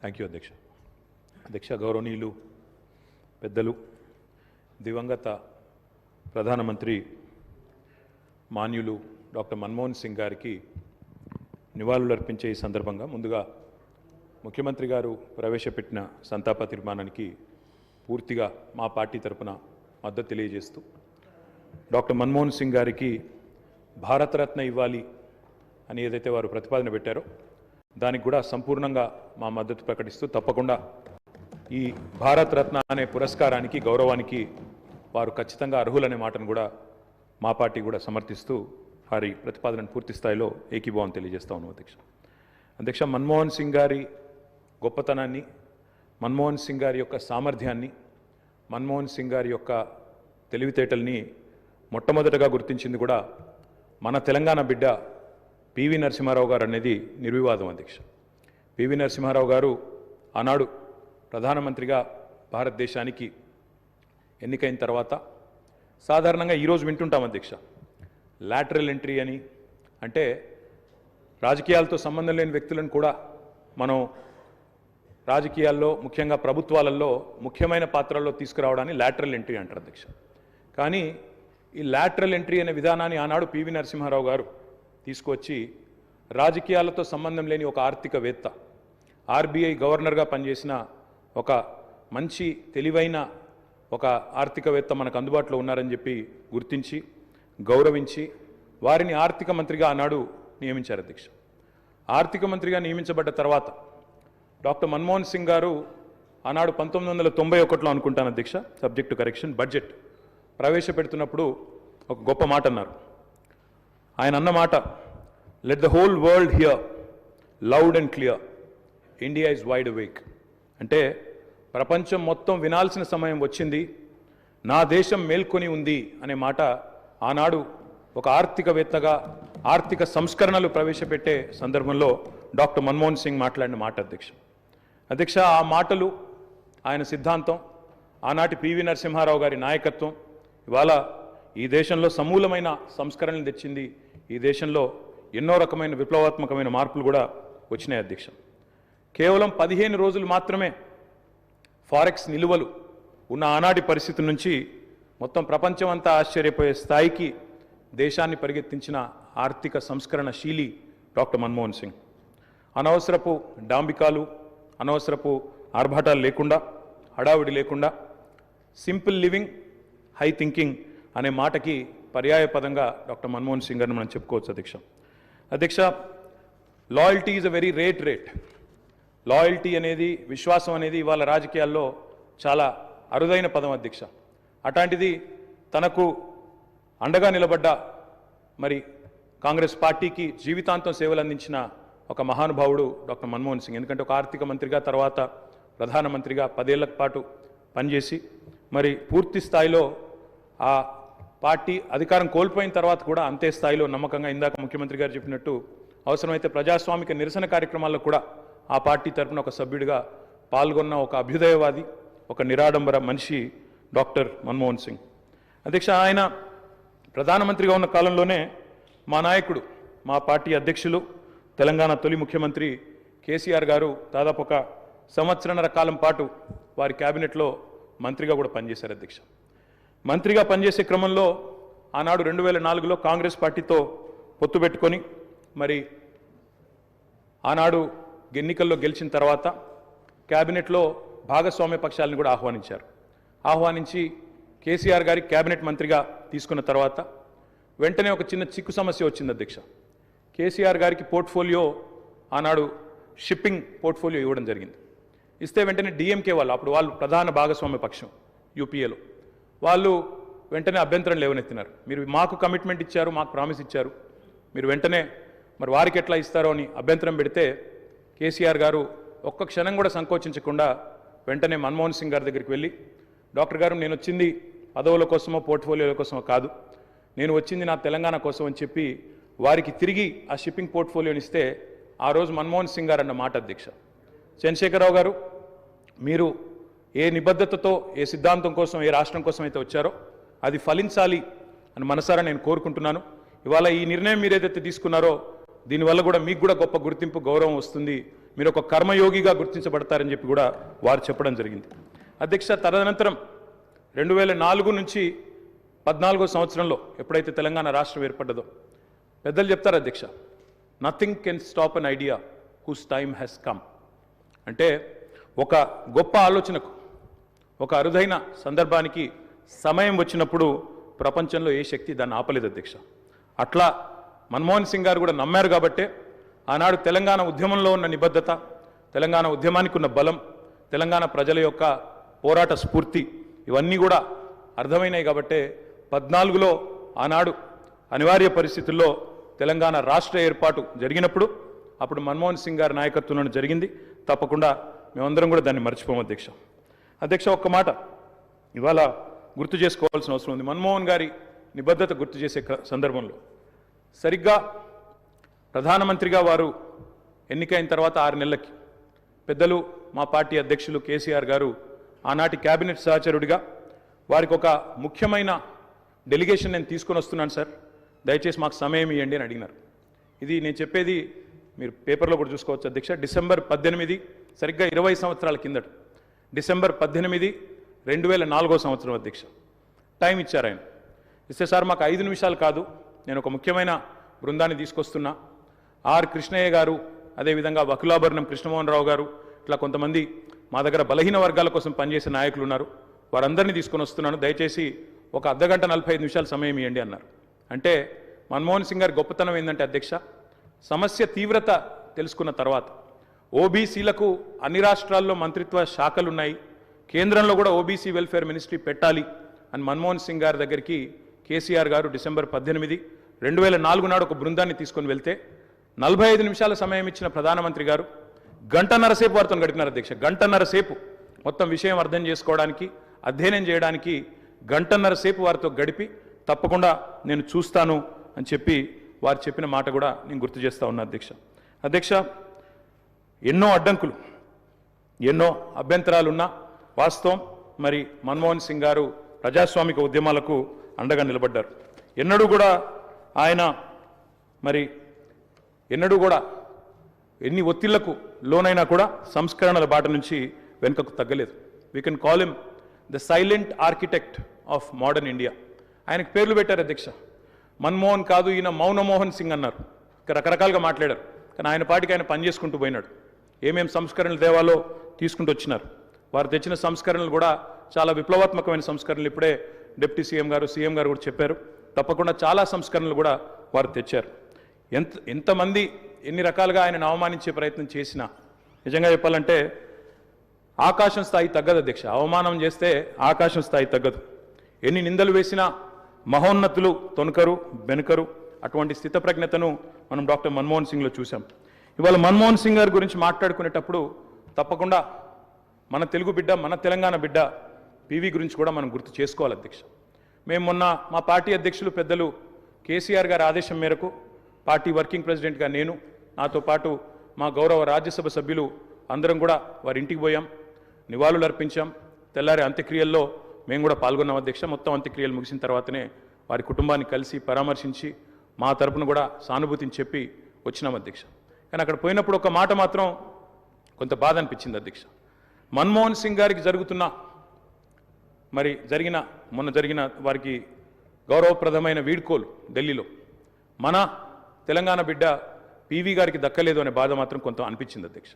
Thank you అధ్యక్ష. అధ్యక్ష, గౌరవనీయులు పెద్దలు, దివంగత ప్రధానమంత్రి మాన్యులు డాక్టర్ మన్మోహన్ సింగ్ గారికి నివాళులర్పించే ఈ సందర్భంగా ముందుగా ముఖ్యమంత్రి గారు ప్రవేశపెట్టిన సంతాప తీర్మానానికి పూర్తిగా మా పార్టీ తరపున మద్దతు తెలియజేస్తూ డాక్టర్ మన్మోహన్ సింగ్ గారికి భారతరత్న ఇవ్వాలి అని ఏదైతే వారు ప్రతిపాదన పెట్టారో దానికి కూడా సంపూర్ణంగా మా మద్దతు ప్రకటిస్తూ తప్పకుండా ఈ భారతరత్న అనే పురస్కారానికి గౌరవానికి వారు ఖచ్చితంగా అర్హులనే మాటను కూడా మా పార్టీ కూడా సమర్థిస్తూ వారి ప్రతిపాదనను పూర్తి స్థాయిలో ఏకీభావం తెలియజేస్తా ఉన్నాం అధ్యక్ష. అధ్యక్ష, మన్మోహన్ సింగ్ గారి గొప్పతనాన్ని, మన్మోహన్ సింగ్ గారి యొక్క సామర్థ్యాన్ని, మన్మోహన్ సింగ్ గారి యొక్క తెలివితేటల్ని మొట్టమొదటగా గుర్తించింది కూడా మన తెలంగాణ బిడ్డ పివి నరసింహారావు గారు అనేది నిర్వివాదం అధ్యక్ష. పివి నరసింహారావు గారు ఆనాడు ప్రధానమంత్రిగా భారతదేశానికి ఎన్నికైన తర్వాత సాధారణంగా ఈరోజు వింటుంటాం అధ్యక్ష, లాటరల్ ఎంట్రీ అని, అంటే రాజకీయాలతో సంబంధం లేని వ్యక్తులను కూడా మనం రాజకీయాల్లో ముఖ్యంగా ప్రభుత్వాలలో ముఖ్యమైన పాత్రల్లో తీసుకురావడాన్ని లాటరల్ ఎంట్రీ అంటారు అధ్యక్ష. కానీ ఈ లాటరల్ ఎంట్రీ అనే విధానాన్ని ఆనాడు పివి నరసింహారావు గారు తీసుకొచ్చి రాజకీయాలతో సంబంధం లేని ఒక ఆర్థికవేత్త, ఆర్బీఐ గవర్నర్గా పనిచేసిన ఒక మంచి తెలివైన ఒక ఆర్థికవేత్త మనకు అందుబాటులో ఉన్నారని చెప్పి గుర్తించి గౌరవించి వారిని ఆర్థిక మంత్రిగా ఆనాడు నియమించారు అధ్యక్ష. ఆర్థిక మంత్రిగా నియమించబడ్డ తర్వాత డాక్టర్ మన్మోహన్ సింగ్ గారు ఆనాడు 1991లో అనుకుంటాను అధ్యక్ష, సబ్జెక్ట్ టు కరెక్షన్, బడ్జెట్ ప్రవేశపెడుతున్నప్పుడు ఒక గొప్ప మాట అన్నారు. ఆయన అన్న మాట, let the whole world here loud and clear, India is wide awake. అంటే ప్రపంచం మొత్తం వినాల్సిన సమయం వచ్చింది, నా దేశం మేల్కొని ఉంది అనే మాట ఆనాడు ఒక ఆర్థికవేత్తగా ఆర్థిక సంస్కరణలు ప్రవేశపెట్టే సందర్భంలో డాక్టర్ మన్మోహన్ సింగ్ మాట్లాడిన మాట అధ్యక్ష. అధ్యక్ష, ఆ మాటలు, ఆయన సిద్ధాంతం, ఆనాటి పివి నరసింహారావు గారి నాయకత్వం ఇవాళ ఈ దేశంలో సమూలమైన సంస్కరణలు తెచ్చింది. ఈ దేశంలో ఎన్నో రకమైన విప్లవాత్మకమైన మార్పులు కూడా వచ్చినాయి అధ్యక్ష. కేవలం 15 రోజులు మాత్రమే ఫారెక్స్ నిలువలు ఉన్న ఆనాటి పరిస్థితి నుంచి మొత్తం ప్రపంచం అంతా ఆశ్చర్యపోయే స్థాయికి దేశాన్ని పరిగెత్తించిన ఆర్థిక సంస్కరణ శీలి డాక్టర్ మన్మోహన్ సింగ్. అనవసరపు డాంబికాలు, అనవసరపు ఆర్భాటాలు లేకుండా, హడావిడి లేకుండా సింపుల్ లివింగ్, హై థింకింగ్ అనే మాటకి పర్యాయ పదంగా డాక్టర్ మన్మోహన్ సింగ్ గారిని మనం చెప్పుకోవచ్చు అధ్యక్ష. అధ్యక్ష, loyalty is a very rate. Loyalty అనేది, విశ్వాసం అనేది ఇవాళ రాజకీయాల్లో చాలా అరుదైన పదం అధ్యక్ష. అట్లాంటిది తనకు అండగా నిలబడ్డ మరి కాంగ్రెస్ పార్టీకి జీవితాంతం సేవలు అందించిన ఒక మహానుభావుడు డాక్టర్ మన్మోహన్ సింగ్. ఎందుకంటే ఒక ఆర్థిక మంత్రిగా, తర్వాత ప్రధానమంత్రిగా 10 ఏళ్ల పాటు పనిచేసి మరి పూర్తి స్థాయిలో ఆ పార్టీ అధికారం కోల్పోయిన తర్వాత కూడా అంతే స్థాయిలో నమ్మకంగా, ఇందాక ముఖ్యమంత్రి గారు చెప్పినట్టు అవసరమైతే ప్రజాస్వామిక నిరసన కార్యక్రమాల్లో కూడా ఆ పార్టీ తరఫున ఒక సభ్యుడిగా పాల్గొన్న ఒక అభ్యుదయవాది, ఒక నిరాడంబర మనిషి డాక్టర్ మన్మోహన్ సింగ్. అధ్యక్ష, ఆయన ప్రధానమంత్రిగా ఉన్న కాలంలోనే మా నాయకుడు, మా పార్టీ అధ్యక్షులు, తెలంగాణ తొలి ముఖ్యమంత్రి కేసీఆర్ గారు దాదాపు ఒక 1.5 సంవత్సరాల కాలం పాటు వారి క్యాబినెట్లో మంత్రిగా కూడా పనిచేశారు అధ్యక్ష. మంత్రిగా పనిచేసే క్రమంలో ఆనాడు 2004లో కాంగ్రెస్ పార్టీతో పొత్తు పెట్టుకొని మరి ఆనాడు ఎన్నికల్లో గెలిచిన తర్వాత క్యాబినెట్లో భాగస్వామ్య పక్షాలను కూడా ఆహ్వానించి కేసీఆర్ గారి క్యాబినెట్ మంత్రిగా తీసుకున్న తర్వాత వెంటనే ఒక చిన్న చిక్కు సమస్య వచ్చింది అధ్యక్ష. కేసీఆర్ గారికి పోర్ట్ఫోలియో ఆనాడు షిప్పింగ్ పోర్ట్ఫోలియో ఇవ్వడం జరిగింది. ఇస్తే వెంటనే డిఎంకే అప్పుడు వాళ్ళు ప్రధాన భాగస్వామ్య పక్షం యూపీఏలో, వాళ్ళు వెంటనే అభ్యంతరం లేవనెత్తినారు. మీరు మాకు కమిట్మెంట్ ఇచ్చారు, మాకు ప్రామిస్ ఇచ్చారు, మీరు వెంటనే మరి వారికి ఎట్లా ఇస్తారో అని అభ్యంతరం పెడితే కేసీఆర్ గారు ఒక్క క్షణం కూడా సంకోచించకుండా వెంటనే మన్మోహన్ సింగ్ గారి దగ్గరికి వెళ్ళి, డాక్టర్ గారు, నేను వచ్చింది పదవుల కోసమో పోర్ట్ఫోలియోల కోసమో కాదు, నేను వచ్చింది నా తెలంగాణ కోసం అని చెప్పి వారికి తిరిగి ఆ షిప్పింగ్ పోర్ట్ఫోలియోని ఇస్తే ఆ రోజు మన్మోహన్ సింగ్ గారు అన్న మాట అధ్యక్ష, చంద్రశేఖరరావు గారు, మీరు ఏ నిబద్ధతతో, ఏ సిద్ధాంతం కోసం, ఏ రాష్ట్రం కోసం అయితే వచ్చారో అది ఫలించాలి అని మనసారా నేను కోరుకుంటున్నాను. ఇవాళ ఈ నిర్ణయం మీరు ఏదైతే తీసుకున్నారో దీనివల్ల కూడా మీకు కూడా గొప్ప గుర్తింపు, గౌరవం వస్తుంది. మీరు ఒక కర్మయోగిగా గుర్తించబడతారని చెప్పి కూడా వారు చెప్పడం జరిగింది. అధ్యక్ష, తదనంతరం 2004 నుంచి 14వ సంవత్సరంలో ఎప్పుడైతే తెలంగాణ రాష్ట్రం ఏర్పడ్డదో పెద్దలు చెప్తారు అధ్యక్ష, nothing can stop an idea who's time has come. అంటే ఒక గొప్ప ఆలోచనకు, ఒక అరుదైన సందర్భానికి సమయం వచ్చినప్పుడు ప్రపంచంలో ఏ శక్తి దాన్ని ఆపలేదు అధ్యక్ష. అట్లా మన్మోహన్ సింగ్ గారు కూడా నమ్మారు కాబట్టే ఆనాడు తెలంగాణ ఉద్యమంలో ఉన్న నిబద్ధత, తెలంగాణ ఉద్యమానికి ఉన్న బలం, తెలంగాణ ప్రజల యొక్క పోరాట స్ఫూర్తి ఇవన్నీ కూడా అర్థమైనాయి కాబట్టే 14లో ఆనాడు అనివార్య పరిస్థితుల్లో తెలంగాణ రాష్ట్ర ఏర్పాటు జరిగినప్పుడు అప్పుడు మన్మోహన్ సింగ్ గారి నాయకత్వంలో జరిగింది. తప్పకుండా మేమందరం కూడా దాన్ని మర్చిపోము అధ్యక్ష. అధ్యక్ష, ఒక్క మాట ఇవాళ గుర్తు చేసుకోవాల్సిన అవసరం ఉంది. మన్మోహన్ గారి నిబద్ధత గుర్తు చేసే సందర్భంలో సరిగ్గా ప్రధానమంత్రిగా వారు ఎన్నికైన తర్వాత 6 నెలలకి పెద్దలు మా పార్టీ అధ్యక్షులు కేసీఆర్ గారు ఆనాటి కేబినెట్ సహచరుడిగా వారికి ఒక ముఖ్యమైన డెలిగేషన్ నేను తీసుకొని వస్తున్నాను సార్, దయచేసి మాకు సమయం ఇవ్వండి అని అడిగినారు. ఇది నేను చెప్పేది మీరు పేపర్లో కూడా చూసుకోవచ్చు అధ్యక్ష. డిసెంబర్ 18, సరిగ్గా 20 సంవత్సరాల కిందట, డిసెంబర్ 18, 2004వ సంవత్సరం అధ్యక్ష టైం ఇచ్చారు ఆయన. ఇస్తే సార్ మాకు 5 నిమిషాలు కాదు, నేను ఒక ముఖ్యమైన బృందాన్ని తీసుకొస్తున్నా, ఆర్ కృష్ణయ్య గారు, అదేవిధంగా వకులాభరణం కృష్ణమోహన్ రావు గారు, ఇట్లా కొంతమంది మా దగ్గర బలహీన వర్గాల కోసం పనిచేసే నాయకులు ఉన్నారు, వారందరినీ తీసుకొని వస్తున్నాను, దయచేసి ఒక అర్ధగంట 45 నిమిషాలు సమయం ఇవ్వండి అన్నారు. అంటే మన్మోహన్ సింగ్ గారి గొప్పతనం ఏంటంటే అధ్యక్ష, సమస్య తీవ్రత తెలుసుకున్న తర్వాత ఓబీసీలకు అన్ని రాష్ట్రాల్లో మంత్రిత్వ శాఖలు ఉన్నాయి, కేంద్రంలో కూడా ఓబీసీ వెల్ఫేర్ మినిస్ట్రీ పెట్టాలి అని మన్మోహన్ సింగ్ గారి దగ్గరికి కేసీఆర్ గారు డిసెంబర్ 18, 2004 నాడు ఒక బృందాన్ని తీసుకొని వెళ్తే 45 నిమిషాల సమయం ఇచ్చిన ప్రధానమంత్రి గారు గంటన్నర సేపు వారితో గడిపినారు అధ్యక్ష. గంటన్నర సేపు మొత్తం విషయం అర్థం చేసుకోవడానికి, అధ్యయనం చేయడానికి గంటన్నర సేపు వారితో గడిపి తప్పకుండా నేను చూస్తాను అని చెప్పి వారు చెప్పిన మాట కూడా నేను గుర్తు చేస్తా ఉన్నా అధ్యక్ష. అధ్యక్ష, ఎన్నో అడ్డంకులు, ఎన్నో అభ్యంతరాలున్నా వాస్తవం మరి మన్మోహన్ సింగ్ గారు ప్రజాస్వామిక ఉద్యమాలకు అండగా నిలబడ్డారు. ఎన్నడూ కూడా ఆయన మరి ఎన్నడూ కూడా ఎన్ని ఒత్తిళ్లకు లోనైనా కూడా సంస్కరణల బాట నుంచి వెనుకకు తగ్గలేదు. We can call him the silent architect of modern India. ఆయనకు పేర్లు పెట్టారు అధ్యక్ష. మన్మోహన్ కాదు, ఈయన మౌనమోహన్ సింగ్ అన్నారు. రకరకాలుగా మాట్లాడారు, కానీ ఆయన పాటికి ఆయన పనిచేసుకుంటూ పోయినాడు. ఏమేం సంస్కరణలు దేవాలో తీసుకుంటూ వచ్చినారు. వారు తెచ్చిన సంస్కరణలు కూడా చాలా విప్లవాత్మకమైన సంస్కరణలు. ఇప్పుడే డిప్యూటీ సీఎం గారు కూడా చెప్పారు. తప్పకుండా చాలా సంస్కరణలు కూడా వారు తెచ్చారు. ఎంతమంది ఎన్ని రకాలుగా ఆయనను అవమానించే ప్రయత్నం చేసినా నిజంగా చెప్పాలంటే ఆకాశం స్థాయి తగ్గదు అధ్యక్ష. అవమానం చేస్తే ఆకాశం స్థాయి తగ్గదు. ఎన్ని నిందలు వేసినా మహోన్నతులు తొనకరు బెనకరు. అటువంటి స్థితప్రజ్ఞతను మనం డాక్టర్ మన్మోహన్ సింగ్లో చూసాం. ఇవాళ మన్మోహన్ సింగ్ గారి గురించి మాట్లాడుకునేటప్పుడు తప్పకుండా మన తెలుగు బిడ్డ, మన తెలంగాణ బిడ్డ పివి గురించి కూడా మనం గుర్తు చేసుకోవాలి అధ్యక్ష. మేము మొన్న మా పార్టీ అధ్యక్షులు పెద్దలు కేసీఆర్ గారి ఆదేశం మేరకు పార్టీ వర్కింగ్ ప్రెసిడెంట్గా నేను, నాతో పాటు మా గౌరవ రాజ్యసభ సభ్యులు అందరం కూడా వారి ఇంటికి పోయాం, నివాళులు అర్పించాం. తెల్లారి అంత్యక్రియల్లో మేము కూడా పాల్గొన్నాం అధ్యక్ష. మొత్తం అంత్యక్రియలు ముగిసిన తర్వాతనే వారి కుటుంబాన్ని కలిసి పరామర్శించి మా తరపున కూడా సానుభూతిని చెప్పి వచ్చినాం అధ్యక్ష. కానీ అక్కడ పోయినప్పుడు ఒక మాట మాత్రం కొంత బాధ అనిపించింది అధ్యక్ష. మన్మోహన్ సింగ్ గారికి మొన్న జరిగిన వారికి గౌరవప్రదమైన వీడ్కోలు ఢిల్లీలో మన తెలంగాణ బిడ్డ పివి గారికి దక్కలేదు అనే బాధ మాత్రం కొంత అనిపించింది అధ్యక్ష.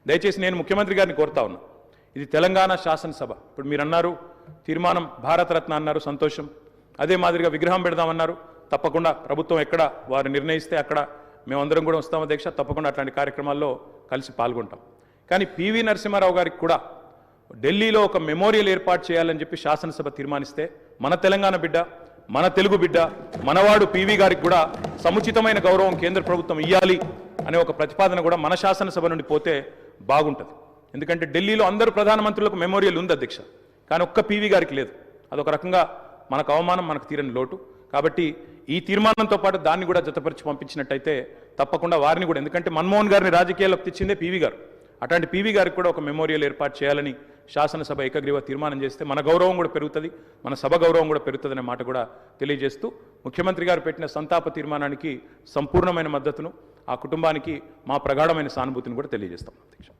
దయచేసి నేను ముఖ్యమంత్రి గారిని కోరుతా ఉన్నా, ఇది తెలంగాణ శాసనసభ. ఇప్పుడు మీరు అన్నారు తీర్మానం భారతరత్న అన్నారు, సంతోషం. అదే మాదిరిగా విగ్రహం పెడదామన్నారు. తప్పకుండా ప్రభుత్వం ఎక్కడ వారు నిర్ణయిస్తే అక్కడ మేమందరం కూడా వస్తాం అధ్యక్ష. తప్పకుండా అట్లాంటి కార్యక్రమాల్లో కలిసి పాల్గొంటాం. కానీ పివి నరసింహారావు గారికి కూడా ఢిల్లీలో ఒక మెమోరియల్ ఏర్పాటు చేయాలని చెప్పి శాసనసభ తీర్మానిస్తే మన తెలంగాణ బిడ్డ, మన తెలుగు బిడ్డ, మనవాడు పివి గారికి కూడా సముచితమైన గౌరవం కేంద్ర ప్రభుత్వం ఇవ్వాలి అనే ఒక ప్రతిపాదన కూడా మన శాసనసభ నుండి పోతే బాగుంటుంది. ఎందుకంటే ఢిల్లీలో అందరూ ప్రధానమంత్రులకు మెమోరియల్ ఉంది అధ్యక్ష, కానీ ఒక్క పివి గారికి లేదు. అదొక రకంగా మనకు అవమానం, మనకు తీరని లోటు. కాబట్టి ఈ తీర్మానంతో పాటు దాన్ని కూడా జతపరిచి పంపించినట్టయితే తప్పకుండా వారిని కూడా, ఎందుకంటే మన్మోహన్ గారిని రాజకీయాల్లోకి తెచ్చిందే పివి గారు, అట్లాంటి పివి గారికి కూడా ఒక మెమోరియల్ ఏర్పాటు చేయాలని శాసనసభ ఏకగ్రీవ తీర్మానం చేస్తే మన గౌరవం కూడా పెరుగుతుంది, మన సభ గౌరవం కూడా పెరుగుతుంది అనే మాట కూడా తెలియజేస్తూ ముఖ్యమంత్రి గారు పెట్టిన సంతాప తీర్మానానికి సంపూర్ణమైన మద్దతును, ఆ కుటుంబానికి మా ప్రగాఢమైన సానుభూతిని కూడా తెలియజేస్తాం అధ్యక్ష.